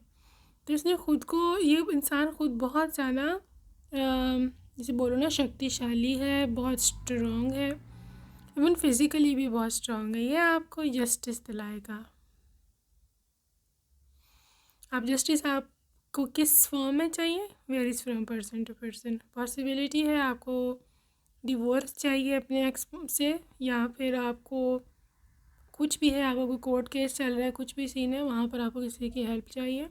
तो इसने खुद को, ये इंसान खुद बहुत ज़्यादा जैसे बोलो ना शक्तिशाली है, बहुत स्ट्रॉन्ग है, इवन फिज़िकली भी बहुत स्ट्रॉन्ग है। ये आपको जस्टिस दिलाएगा। आप जस्टिस आपको किस फॉर्म में चाहिए, varies from person to person. Possibility है आपको डिवोर्स चाहिए अपने एक्स से, या फिर आपको कुछ भी है, आपका कोई कोर्ट केस चल रहा है, कुछ भी सीन है, वहाँ पर आपको किसी की हेल्प चाहिए।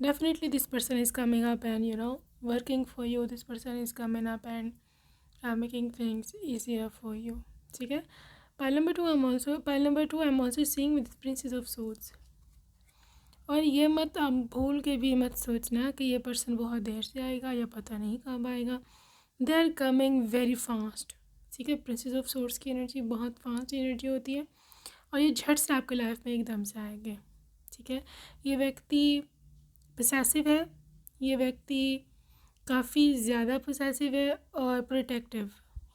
Definitely this person is coming up and working for you. This person is coming up and making things easier for you, ठीक है। pile number 2 I'm also seeing with Princess of Swords। और ये मत आप भूल के भी मत सोचना कि ये पर्सन बहुत देर से आएगा या पता नहीं कब आएगा। They are coming very fast. ठीक है, प्रिंसेस ऑफ सोर्स की एनर्जी बहुत फास्ट एनर्जी होती है और ये झट से आपके लाइफ में एकदम से आएंगे। ठीक है, ये व्यक्ति पोसेसिव है, ये व्यक्ति काफ़ी ज़्यादा पोसेसिव है और protective.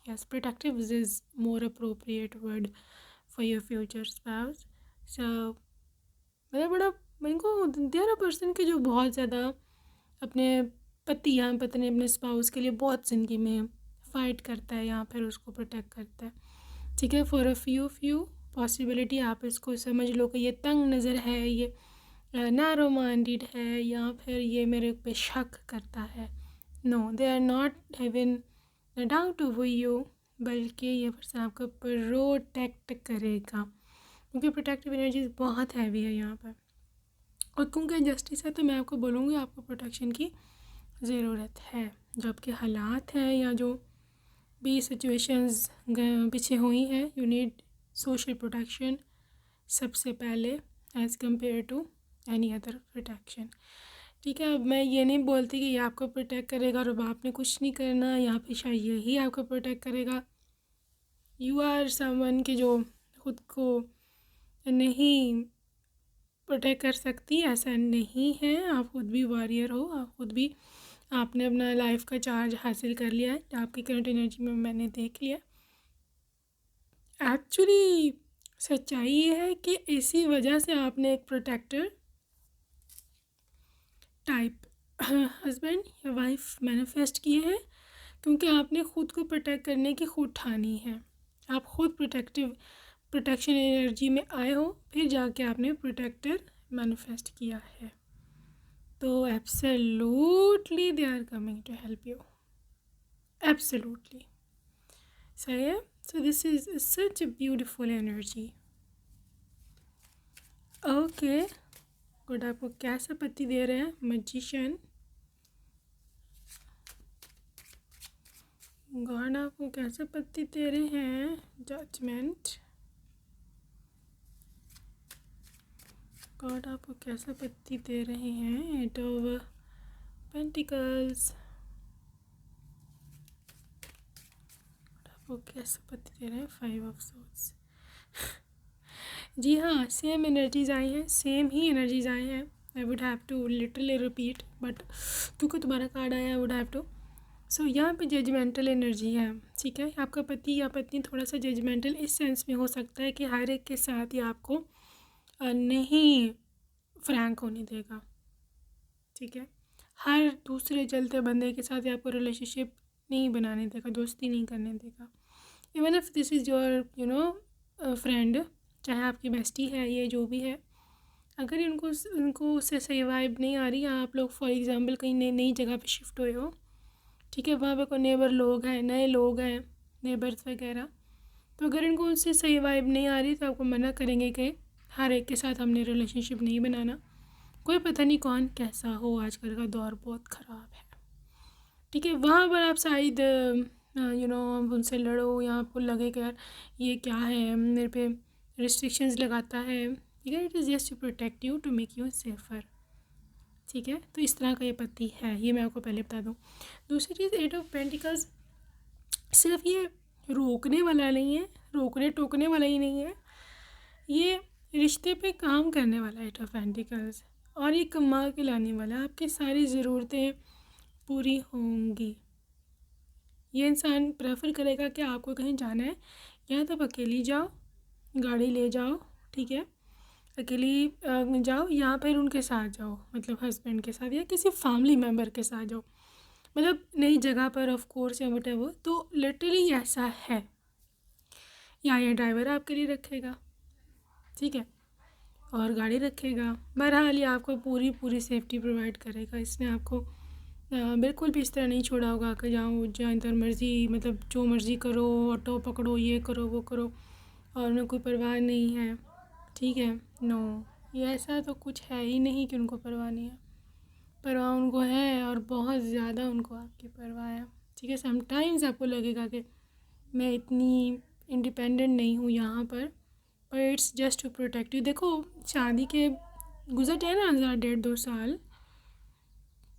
Yes, protective is more appropriate word for your future spouse. So मतलब बड़ा मेरे को देयर अ पर्सन के जो बहुत ज़्यादा अपने पति या पत्नी अपने स्पाउस के लिए बहुत ज़िंदगी में फ़ाइट करता है या फिर उसको प्रोटेक्ट करता है। ठीक है, फॉर अ फ्यू पॉसिबिलिटी आप इसको समझ लो कि ये तंग नज़र है, ये नैरो माइंडेड है या फिर ये मेरे पे शक करता है। No, they are not having the doubt over you, बल्कि ये पर्सन आपको प्रोटेक्ट करेगा क्योंकि प्रोटेक्टिव एनर्जी बहुत हैवी है यहाँ पर। और क्योंकि जस्टिस है तो मैं आपको बोलूँगी आपको प्रोटेक्शन की ज़रूरत है। जो आपके हालात हैं या जो भी सिचुएशंस पीछे हुई हैं, यू नीड सोशल प्रोटेक्शन सबसे पहले as compare to any other protection. ठीक है, अब मैं ये नहीं बोलती कि ये आपको प्रोटेक्ट करेगा और अब आपने कुछ नहीं करना या फिर शायद यही आपको प्रोटेक्ट करेगा। यू आर समवन के जो खुद को नहीं प्रोटेक्ट कर सकती, ऐसा नहीं है। आप खुद भी वॉरियर हो, आप खुद भी आपने अपना लाइफ का चार्ज हासिल कर लिया है। आपकी करंट एनर्जी में मैंने देख लिया। एक्चुअली सच्चाई ये है कि इसी वजह से आपने एक प्रोटेक्टर टाइप हस्बैंड या वाइफ मैनिफेस्ट किए हैं क्योंकि आपने ख़ुद को प्रोटेक्ट करने की खुद ठानी है। आप खुद प्रोटेक्शन एनर्जी में आए हो, फिर जाके आपने प्रोटेक्टर मैनिफेस्ट किया है। तो absolutely they are coming to help you, absolutely सही है। So this is such a beautiful energy. Okay good, आपको कैसा पति दे रहे हैं? मैजिशियन। गॉड आपको कैसा पति दे रहे हैं? जजमेंट। गॉड आपको कैसा पति दे रहे हैं? Eight of pentacles. आपको कैसा पति दे रहे हैं? 5 ऑफ सोर्ड्स। जी हाँ, सेम एनर्जीज आई हैं, सेम ही एनर्जीज आई हैं। I would have to literally repeat but क्योंकि तुम्हारा कार्ड आया I would have to. So यहाँ पे जजमेंटल एनर्जी है। ठीक है, आपका पति या पत्नी थोड़ा सा जजमेंटल इस सेंस में हो सकता है कि हर एक के साथ ही आपको नहीं फ्रैंक होने देगा। ठीक है, हर दूसरे चलते बंदे के साथ ही आपको रिलेशनशिप नहीं बनाने देगा, दोस्ती नहीं करने देगा। Even if this is your friend, चाहे आपकी बेस्टी है, ये जो भी है, अगर उनको उससे सही वाइब नहीं आ रही, आप लोग फॉर एग्जांपल कहीं नई जगह पे शिफ्ट हुए हो, ठीक है, वहाँ पे कोई नेबर लोग हैं, नए लोग हैं, नेबर्स वगैरह, तो अगर इनको उनसे सही वाइब नहीं आ रही तो आपको मना करेंगे कि हर एक के साथ हमने रिलेशनशिप नहीं बनाना। कोई पता नहीं कौन कैसा हो, आजकल का दौर बहुत ख़राब है। ठीक है, वहाँ पर आप शायद उनसे लड़ो या आपको लगे कि यार ये क्या है, मेरे पे रिस्ट्रिक्शंस लगाता है। ठीक है, it is just to protect you, to make you safer. ठीक है, तो इस तरह का ये पति है, ये मैं आपको पहले बता दूँ। दूसरी चीज़, 8 ऑफ पेंटिकल्स सिर्फ ये रोकने वाला नहीं है, रोकने टोकने वाला ही नहीं है, ये रिश्ते पे काम करने वाला 8 ऑफ पेंटिकल्स, और ये कमा के लाने वाला। आपकी सारी ज़रूरतें पूरी होंगी। ये इंसान प्रेफर करेगा कि आपको कहीं जाना है, या तो अकेली जाओ, गाड़ी ले जाओ, ठीक है, अकेली जाओ, या फिर उनके साथ जाओ, मतलब हस्बैंड के साथ या किसी फैमिली मेम्बर के साथ जाओ, मतलब नई जगह पर ऑफ कोर्स या व्हाटएवर। तो लिटरली ऐसा है, या ये ड्राइवर आपके लिए रखेगा, ठीक है, और गाड़ी रखेगा, बहरहाल ये आपको पूरी सेफ्टी प्रोवाइड करेगा। इसने आपको बिल्कुल भी इस तरह नहीं छोड़ा होगा कि जाओ जहाँ इधर मर्ज़ी, मतलब जो मर्ज़ी करो, ऑटो पकड़ो, ये करो वो करो, और उन्हें कोई परवाह नहीं है। ठीक है, नो, ये ऐसा तो कुछ है ही नहीं कि उनको परवाह नहीं है। परवाह उनको है, और बहुत ज़्यादा उनको आपकी परवाह है। ठीक है, समटाइम्स आपको लगेगा कि मैं इतनी इंडिपेंडेंट नहीं हूँ यहाँ पर it's just to protect you. देखो, शादी के गुजर जाए ना 1.5-2 साल,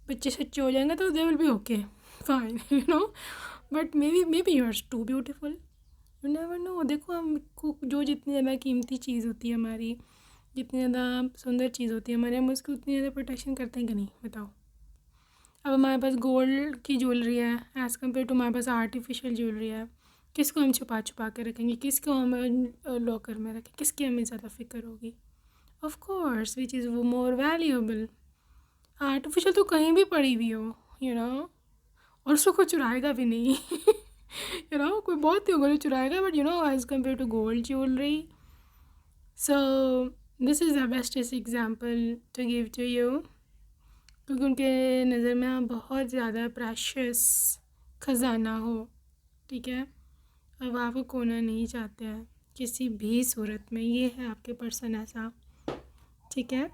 बच्चे सच्चे हो जाएंगे तो they will be okay fine, you know, but maybe you are too beautiful, you never know. देखो हम को जो जितनी ज़्यादा कीमती चीज़ होती है हमारी, जितनी ज़्यादा सुंदर चीज़ होती है हमारे, हम उसकी उतनी ज़्यादा प्रोटेक्शन करते हैं कि नहीं, बताओ। अब हमारे पास गोल्ड की ज्वेलरी है एज़ कम्पेयर टू हमारे पास आर्टिफिशियल ज्वेलरी है, किसको हम छुपा छुपा के रखेंगे, किसको हम लॉकर में रखें, किसकी हमें ज़्यादा फिक्र होगी? ऑफ कोर्स विच इज़ वो मोर वैल्यूएबल। आर्टिफिशियल तो कहीं भी पड़ी हुई हो, यू नो, और उसको कोई चुराएगा भी नहीं यू नो, कोई बहुत ही होगा चुराएगा, but you know as compare to gold jewellery. So this is the bestest example to give to you, क्योंकि उनके नज़र में आप बहुत ज़्यादा प्रेशियस ख़जाना हो, ठीक है। अब आपको खोना नहीं चाहते हैं किसी भी सूरत में, ये है आपके पर्सन ऐसा, ठीक है।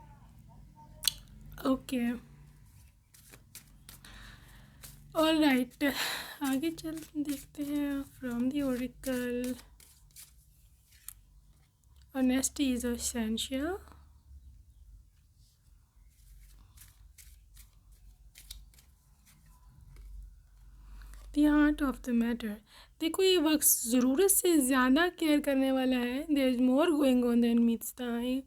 ओके ऑल राइट, आगे चल देखते हैं। From the Oracle, honesty is essential, the heart of the matter. देखो ये वक्त ज़रूरत से ज़्यादा केयर करने वाला है, there is more going on than meets the eye.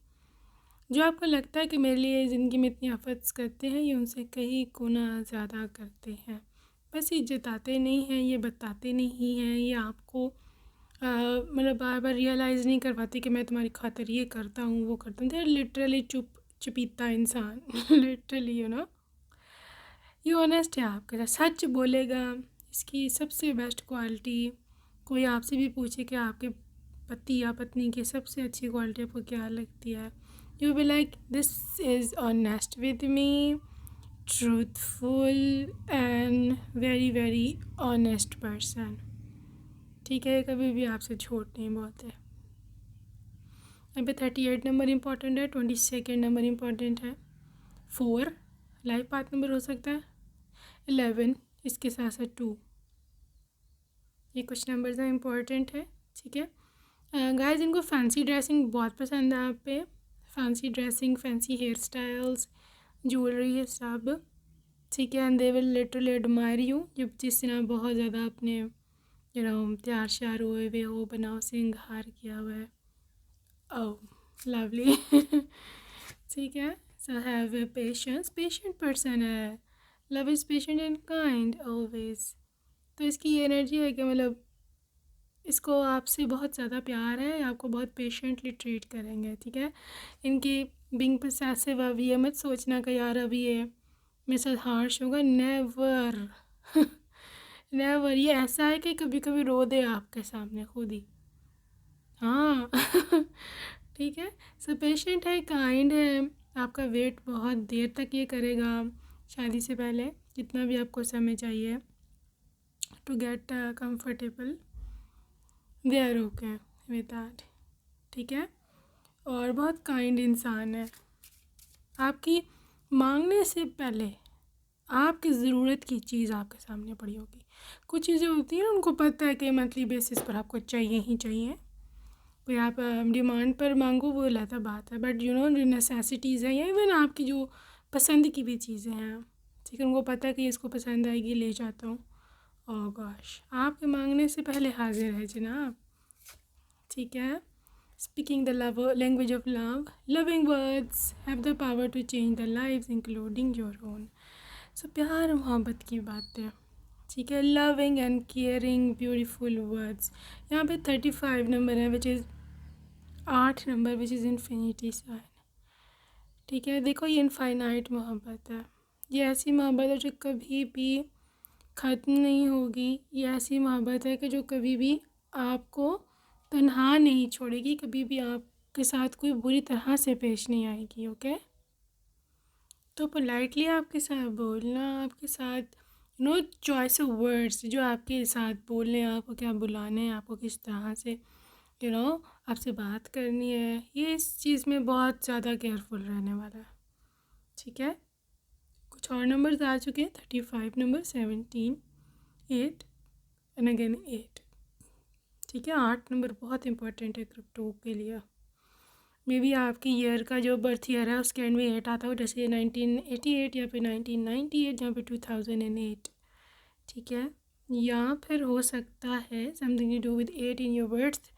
जो आपको लगता है कि मेरे लिए ज़िंदगी में इतनी एफर्ट्स करते हैं, ये उनसे कहीं गुना ज़्यादा करते हैं। बस ये जताते नहीं हैं, ये बताते नहीं हैं, ये आपको मतलब बार बार रियलाइज़ नहीं करवाते कि मैं तुम्हारी खातिर ये करता हूँ वो करता हूँ। दे आर लिटरली चुपीता इंसान लिटरली, यू नो। ये ऑनेस्ट है आपके साथ, सच बोलेगा। इसकी सबसे बेस्ट क्वालिटी, कोई आपसे भी पूछे कि आपके पति या पत्नी की सबसे अच्छी क्वालिटी आपको क्या लगती है, you be like this is honest with me, truthful and very very honest person, ठीक है। कभी भी आपसे छोट नहीं बोलते। यहाँ पे 38 नंबर इम्पॉर्टेंट है, 22 नंबर इम्पॉर्टेंट है, 4 लाइफ पार्ट नंबर हो सकता है, 11 इसके साथ साथ 2, ये कुछ नंबर्स हैं इम्पॉर्टेंट है, ठीक है। गाइस इनको फैंसी ड्रेसिंग बहुत पसंद है, आप पे fancy dressing, fancy hair styles, jewellery है सब, ठीक है। And they will literally admire you, जब जिस दिन आप बहुत ज़्यादा अपने यू नो तैयार श्यार हुए हुए हो, बनाओ सिंगार किया हुआ है, ओह लवली ठीक है। So have a patience, patient person है, love is patient and kind always. तो इसकी ये एनर्जी है कि मतलब इसको आपसे बहुत ज़्यादा प्यार है, आपको बहुत पेशेंटली ट्रीट करेंगे, ठीक है। इनकी बिंग पोसेसिव, अब ये मत सोचना कि यार अभी ये मेरे साथ हार्श होगा, नेवर नेवर। ये ऐसा है कि कभी कभी रो दे आपके सामने खुद ही, हाँ ठीक है। सो पेशेंट है, काइंड है, आपका वेट बहुत देर तक ये करेगा, शादी से पहले जितना भी आपको समय चाहिए to get comfortable, they are okay with that, ठीक है। और बहुत काइंड इंसान है, आपकी मांगने से पहले आपकी ज़रूरत की चीज़ आपके सामने पड़ी होगी। कुछ चीज़ें होती हैं उनको पता है कि मंथली बेसिस पर आपको चाहिए ही चाहिए, कोई आप डिमांड पर मांगो वो अलग बात है, बट यू नो जो नेसेसिटीज़ हैं या इवन आपकी जो पसंद की भी चीज़ें हैं, ठीक है, उनको पता है कि इसको पसंद आएगी, ले जाता हूँ। ओह गॉश, आपके मांगने से पहले हाजिर है जनाब, ठीक है। Speaking the language of love, loving words have the power to change the lives including your own. So प्यार मोहब्बत की बातें, ठीक है, loving and caring beautiful words. यहाँ पे 35 नंबर है which is 8 number which is infinity sign, ठीक है। देखो ये इनफाइनाइट मोहब्बत है, ये ऐसी मोहब्बत है जो कभी भी ख़त्म नहीं होगी, ये ऐसी मोहब्बत है कि जो कभी भी आपको तन्हा नहीं छोड़ेगी, कभी भी आपके साथ कोई बुरी तरह से पेश नहीं आएगी, ओके। तो पोलाइटली आपके साथ बोलना, आपके साथ नो चॉइस ऑफ वर्ड्स जो आपके साथ बोलने हैं, आपको क्या बुलाने हैं, आपको किस तरह से यू नो आपसे बात करनी है, ये इस चीज़ में बहुत ज़्यादा केयरफुल रहने वाला है, ठीक है। कुछ और नंबर्स आ चुके हैं, 35 नंबर, 17, 8 एंड अगेन 8, ठीक है। 8 नंबर बहुत इंपॉर्टेंट है क्रिप्टो के लिए। मे बी आपकी ईयर का जो बर्थ ईयर है उसके एंड में 8 आता हो, जैसे 1988 या फिर 1998 या फिर 2008, ठीक है। या फिर हो सकता है something to do with 8 in your birth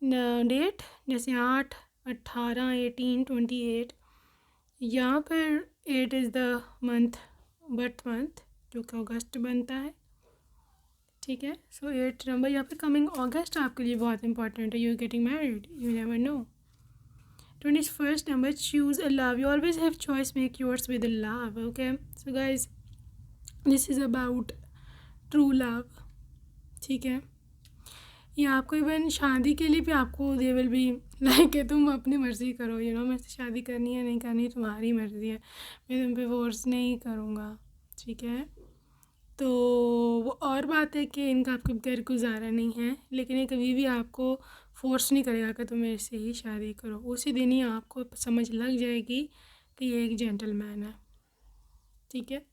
date, जैसे 8, 18, 18, 28, या फिर 8 is the month, birth month, जो कि अगस्त बनता है, ठीक है। सो 8 नंबर या फिर कमिंग अगस्त आपके लिए बहुत इंपॉर्टेंट है, you getting married, you never no. 21st number, choose a love. You always have choice, make yours with a love. Okay, so guys, this is about true love, ठीक है। ये आपको इवन शादी के लिए भी आपको दे विल बी लाइक है, तुम अपनी मर्ज़ी करो, यू नो, मेरे से शादी करनी है नहीं करनी तुम्हारी मर्ज़ी है, मैं तुम पे फोर्स नहीं करूँगा, ठीक है। तो वो और बात है कि इनका आपके बगैर गुजारा नहीं है, लेकिन ये कभी भी आपको फोर्स नहीं करेगा कि तुम मेरे से ही शादी करो। उसी दिन ही आपको समझ लग जाएगी कि ये एक जेंटलमैन है, ठीक है।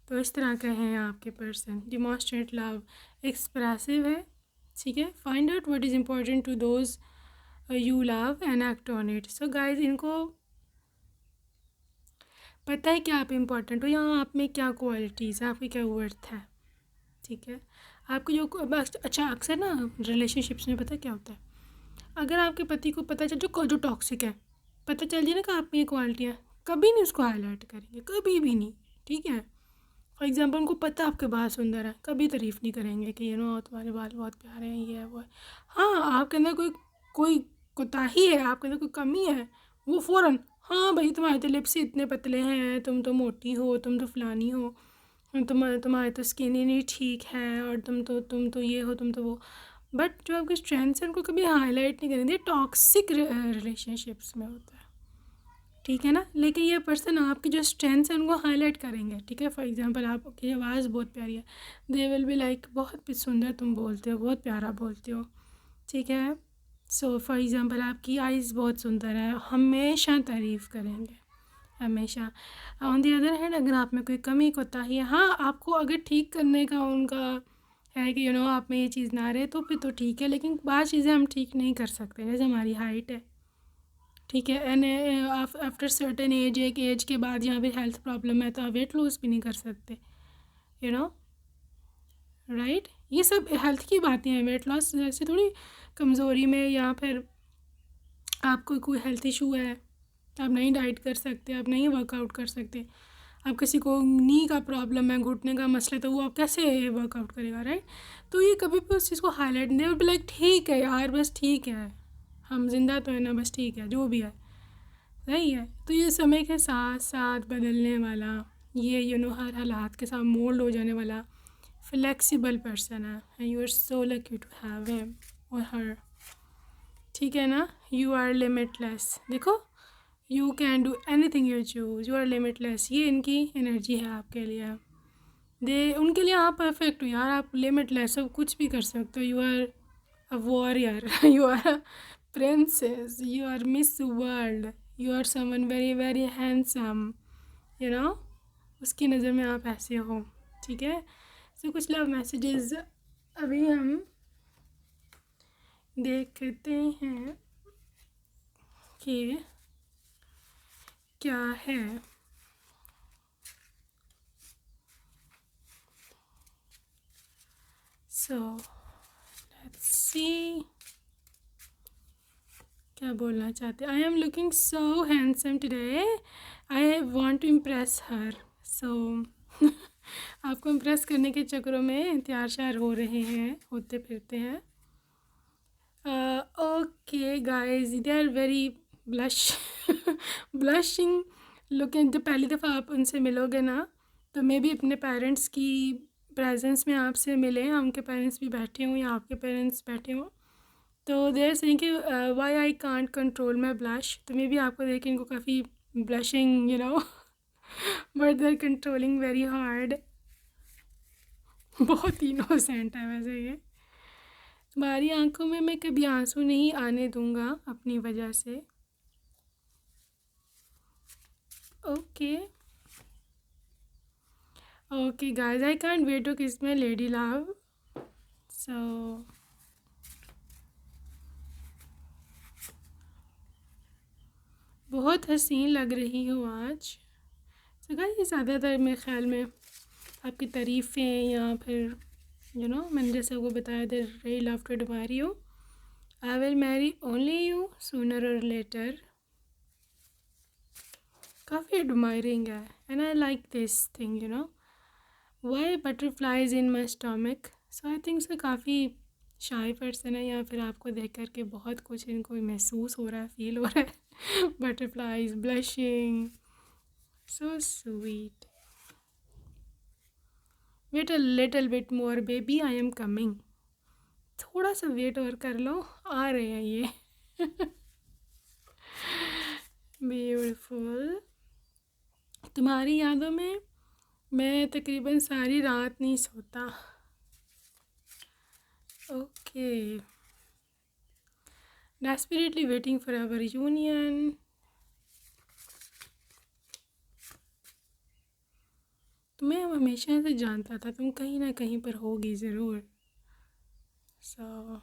तो इस तरह के हैं आपके पर्सन। डिमॉन्स्ट्रेट लव, एक्सप्रेसिव है, ठीक है। Find out what is important to those you love and act on it. So guys, इनको पता है कि आप इम्पोर्टेंट हो, यहाँ आप में क्या क्वालिटीज़ है, आपकी क्या वर्थ है, ठीक है। आपको जो अच्छा, अक्सर ना रिलेशनशिप्स में पता क्या होता है, अगर आपके पति को पता चल जो टॉक्सिक है, पता चल जाए ना कि आप में ये क्वालिटियाँ, कभी नहीं उसको हाईलाइट करेंगे, कभी भी नहीं, ठीक है। फॉर एग्जांपल, उनको पता आपके बाल सुंदर है, कभी तारीफ़ नहीं करेंगे कि तुम्हारे बाल बहुत प्यारे हैं, ये है वो है। हाँ, आपके अंदर कोई कोताही है, आपके अंदर कोई कमी है, वो फ़ौरन, हाँ भाई तुम्हारे तो लिप्स इतने पतले हैं, तुम तो मोटी हो, तुम तो फलानी हो, तुम्हारे तो स्किन ही नहीं ठीक है, और तुम तो ये हो, तुम तो वो। बट जो आपके स्ट्रेंथ्स हैं उनको कभी हाईलाइट नहीं करेंगे, टॉक्सिक रिलेशनशिप्स में होता है, ठीक है ना। लेकिन ये पर्सन आपकी जो स्ट्रेंथ्स हैं उनको हाईलाइट करेंगे, ठीक है। फॉर एग्जांपल, आपकी आवाज़ बहुत प्यारी है, दे विल बी लाइक बहुत सुंदर तुम बोलते हो, बहुत प्यारा बोलते हो, ठीक है। सो फॉर एग्जांपल, आपकी आइज़ बहुत सुंदर है, हमेशा तारीफ़ करेंगे, हमेशा। ऑन दी अदर हैंड, अगर आप में कोई कमी कोताही है, हाँ, आपको अगर ठीक करने का उनका है कि आप में ये चीज़ ना रहे, तो फिर तो ठीक है, लेकिन बाद चीज़ें हम ठीक नहीं कर सकते, जैसे हमारी हाइट है, ठीक है। एंड आफ्टर सर्टेन एज, एक एज के बाद यहाँ पे हेल्थ प्रॉब्लम है, तो आप वेट लॉस भी नहीं कर सकते, यू नो, राइट। ये सब हेल्थ की बातें हैं, वेट लॉस जैसे थोड़ी कमज़ोरी में, या फिर आपको कोई हेल्थ इशू है, आप नहीं डाइट कर सकते, आप नहीं वर्कआउट कर सकते, आप किसी को नी का प्रॉब्लम है, घुटने का मसला है, तो वो आप कैसे वर्कआउट करेगा, राइट। तो ये कभी भी उस चीज़ को हाईलाइट नहीं, भी लाइक ठीक है यार, बस ठीक है, हम जिंदा तो है ना, बस ठीक है, जो भी है सही है। तो ये समय के साथ साथ बदलने वाला, ये हर हालात के साथ मोल्ड हो जाने वाला फ्लेक्सिबल पर्सन है, and you are so lucky to have him और हर, ठीक है ना। यू आर लिमिटलेस, देखो, you can do anything you choose, you are limitless, ये इनकी एनर्जी है आपके लिए। उनके लिए आप परफेक्ट हो यार, आप लिमिटलेस हो, कुछ भी कर सकते हो, you are a warrior, you are a princess, you are miss world, you are someone very very handsome, उसकी नज़र में आप ऐसे हो, ठीक है। सो कुछ लव मैसेजेस अभी हम देखते हैं कि क्या है। सो लेट्स सी क्या बोलना चाहते। I am looking so handsome today, I want to impress her. So आपको इम्प्रेस करने के चक्करों में तैयार शार हो रहे हैं, होते फिरते हैं। Okay guys, they are very blushing looking. जब पहली दफ़ा आप उनसे मिलोगे ना, तो मे भी अपने पेरेंट्स की प्रेजेंस में आपसे मिले, उनके पेरेंट्स भी बैठे हों या आपके पेरेंट्स बैठे हों, तो देर से कि why I can't control my blush. तो मे भी आपको देख के इनको काफ़ी blushing but they are controlling very hard. बहुत इनोसेंट है वैसे ये। तुम्हारी आंखों में मैं कभी आंसू नहीं आने दूंगा अपनी वजह से। Okay okay guys, I can't wait to kiss my lady love. सो बहुत हसीन लग रही हो आज। सो गाइस, ये ज़्यादातर मेरे ख्याल में आपकी तारीफ़ें या फिर मैंने जैसे आपको बताया they really love to admire you. I will marry only you sooner और लेटर। काफ़ी एडमायरिंग है and I like this thing why butterflies in my stomach. So I think so काफ़ी शाय पर्सन है, या फिर आपको देख कर के बहुत कुछ इनको महसूस हो रहा है, फील हो रहा है। Butterflies blushing, so sweet. Wait a little bit more baby, I am coming. थोड़ा सा वेट और कर लो, आ रहे हैं ये। ब्यूटीफुल। तुम्हारी यादों में मैं तकरीबन सारी रात नहीं सोता। Okay. Desperately waiting for our union. तुम्हें हमेशा से जानता था, तुम कहीं ना कहीं पर होगी ज़रूर। So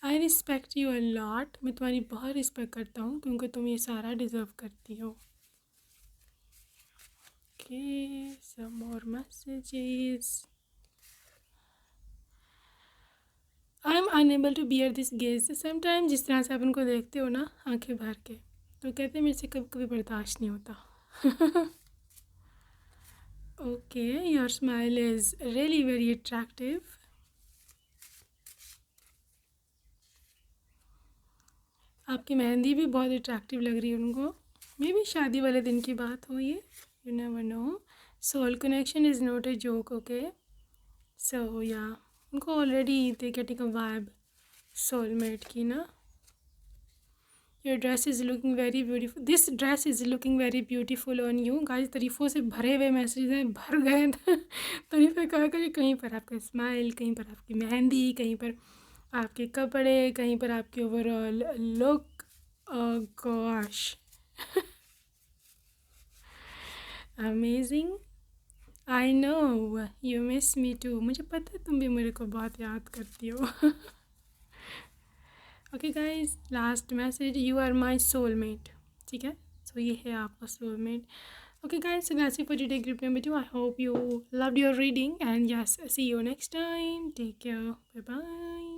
I respect you a lot. मैं तुम्हारी बहुत रिस्पेक्ट करता हूँ क्योंकि तुम ये सारा डिज़र्व करती हो। Okay, some more messages. I am unable to bear this gaze. Sometime जिस तरह से आप उनको देखते हो ना आंखें भर के, तो कहते हैं मेरे से कभी कभी बर्दाश्त नहीं होता। Okay, your smile is really very attractive. आपकी मेहंदी भी बहुत अट्रैक्टिव लग रही है उनको। मे बी शादी वाले दिन की बात हो ये, you never know. Soul connection is not a joke, okay. So या उनको already they getting a vibe soulmate की ना। Your dress is looking very beautiful, this dress is looking very beautiful on you. Guys, तारीफ़ों से भरे हुए message हैं, भर गए। तारीफ़ें कहा करें, कहीं पर आपका स्माइल, कहीं पर आपकी मेहंदी, कहीं पर आपके कपड़े, कहीं पर आपकी overall look. Gosh, amazing. I know you miss me too. मुझे पता है तुम भी मेरे को बहुत याद करती हो। Okay guys, last message, you are my soulmate. ठीक है, सो ये है आपका soulmate. Okay guys, so that's it for today group number 2. I hope you loved your reading and yes, see you next time. Take care. Bye bye.